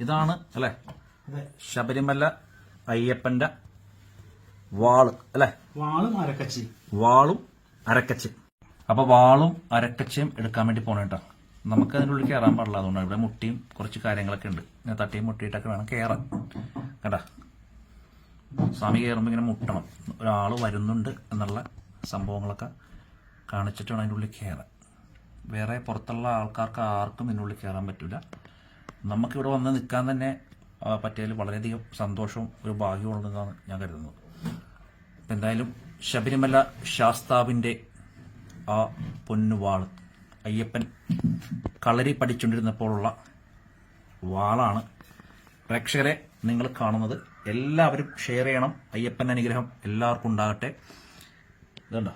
ഇതാണ് അല്ലേ ശബരിമല അയ്യപ്പന്റെ വാള് അല്ലേ? വാളും അരക്കച്ചയും. അപ്പൊ വാളും അരക്കച്ചയും എടുക്കാൻ വേണ്ടി പോണ കേട്ടോ. നമുക്ക് അതിനുള്ളിൽ കയറാൻ പാടില്ല, അതുകൊണ്ട് ഇവിടെ മുട്ടിയും കുറച്ച് കാര്യങ്ങളൊക്കെ ഉണ്ട്. ഇങ്ങനെ തട്ടിയും മുട്ടിയിട്ടൊക്കെ വേണം കയറാൻ കേട്ടാ. സ്വാമി കയറുമ്പോൾ ഇങ്ങനെ മുട്ടണം, ഒരാൾ വരുന്നുണ്ട് എന്നുള്ള സംഭവങ്ങളൊക്കെ കാണിച്ചിട്ട് വേണം അതിൻ്റെ ഉള്ളിൽ കയറാൻ. വേറെ പുറത്തുള്ള ആൾക്കാർക്ക് ആർക്കും ഇതിനുള്ളിൽ കയറാൻ പറ്റില്ല. നമുക്കിവിടെ വന്ന് നിൽക്കാൻ തന്നെ പറ്റിയതിൽ വളരെയധികം സന്തോഷവും ഒരു ഭാഗ്യവും ഉണ്ടെന്നാണ് ഞാൻ കരുതുന്നത്. അപ്പം എന്തായാലും ശബരിമല ശാസ്താവിൻ്റെ ആ പൊന്നുവാള്, അയ്യപ്പൻ കളരി പഠിച്ചുകൊണ്ടിരുന്നപ്പോഴുള്ള വാളാണ് പ്രേക്ഷകരെ നിങ്ങൾ കാണുന്നത്. എല്ലാവരും ഷെയർ ചെയ്യണം. അയ്യപ്പൻ അനുഗ്രഹം എല്ലാവർക്കും ഉണ്ടാകട്ടെ. ഇതുണ്ടോ,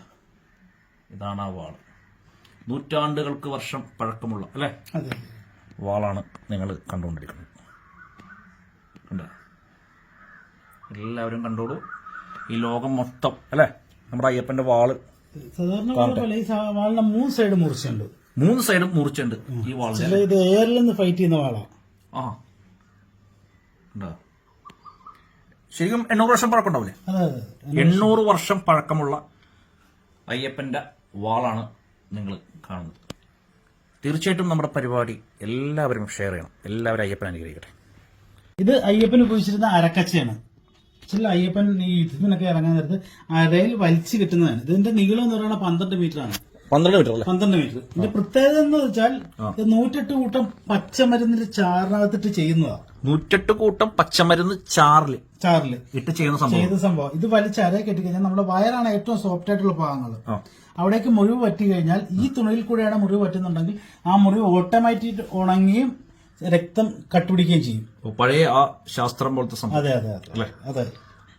ഇതാണ് ആ വാള്. നൂറ്റാണ്ടുകൾക്ക് വർഷം പഴക്കമുള്ള അല്ലേ വാളാണ് നിങ്ങൾ കണ്ടുകൊണ്ടിരിക്കുന്നത്. കണ്ടോ, എല്ലാവരും കണ്ടോളൂ. ഈ ലോകം മൊത്തം അല്ലേ നമ്മുടെ അയ്യപ്പന്റെ വാള്. സാധാരണ മൂന്ന് സൈഡ് മുറിച്ചുണ്ട്, മൂന്ന് സൈഡും മുറിച്ചുണ്ട് ഈ വാളിന്. ഇത് എയറിൽ നിന്ന് ഫൈറ്റ് ചെയ്യുന്ന വാളാ. ആ ഉണ്ടോ, ശരിക്കും 800 വർഷം പഴക്കമുണ്ടാവില്ലേ? 800 വർഷം പഴക്കമുള്ള അയ്യപ്പന്റെ വാളാണ് നിങ്ങൾ കാണുന്നത്. തീർച്ചയായിട്ടും നമ്മുടെ പരിപാടി എല്ലാവരും ഷെയർ ചെയ്യണം. എല്ലാവരും അയ്യപ്പൻ അനുഗ്രഹിക്കട്ടെ. ഇത് അയ്യപ്പൻ ഉപയോഗിച്ചിരുന്ന അരക്കച്ചയാണ്. ചില അയ്യപ്പൻ ഈ യുദ്ധത്തിനൊക്കെ ഇറങ്ങാൻ നേരത്ത് അരയിൽ വലിച്ചു കിട്ടുന്നതാണ്. ഇതിന്റെ നീളം എന്ന് പറയുന്നത് 12 മീറ്റർ ആണ്. 12 മീറ്റർ അല്ലേ? 12 മീറ്റർ. ഇതിന്റെ പ്രത്യേകത എന്ന് വെച്ചാൽ 108 കൂട്ടം പച്ചമരുന്നിന്റെ ചാറിനകത്തിട്ട് ചെയ്യുന്നതാ. 108 കൂട്ടം പച്ചമരുന്ന് ചാറില് ഇട്ട് ചെയ്യുന്ന സംഭവം. ഇത് വലിച്ച് അരയെ കെട്ടിക്കഴിഞ്ഞാൽ നമ്മുടെ വയറാണ് ഏറ്റവും സോഫ്റ്റ് ആയിട്ടുള്ള ഭാഗങ്ങൾ. അവിടേക്ക് മുറിവ് പറ്റി കഴിഞ്ഞാൽ ഈ തുണിയിൽ കൂടെയാണ് മുറിവ് പറ്റുന്നുണ്ടെങ്കിൽ ആ മുറിവ് ഓട്ടോമാറ്റിക് ഉണങ്ങുകയും രക്തം കട്ടുപിടിക്കുകയും ചെയ്യും. പഴയ ആ ശാസ്ത്രം പോലത്തെ സംഭവം. അതെ അതെ അതെ അതെ.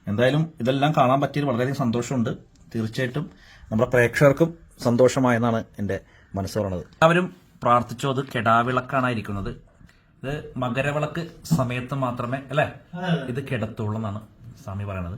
എന്തായാലും ഇതെല്ലാം കാണാൻ പറ്റിയത് വളരെയധികം സന്തോഷമുണ്ട്. തീർച്ചയായിട്ടും നമ്മുടെ പ്രേക്ഷകർക്കും സന്തോഷമായെന്നാണ് എന്റെ മനസ്സ് പറയുന്നത്. എല്ലാവരും പ്രാർത്ഥിച്ചോ. അത് കെടാവിളക്കാണ് ഇരിക്കുന്നത്. ഇത് മകരവിളക്ക് സമയത്ത് മാത്രമേ അല്ലെ ഇത് കിടത്തുള്ളൂ എന്നാണ് സ്വാമി പറയണത്.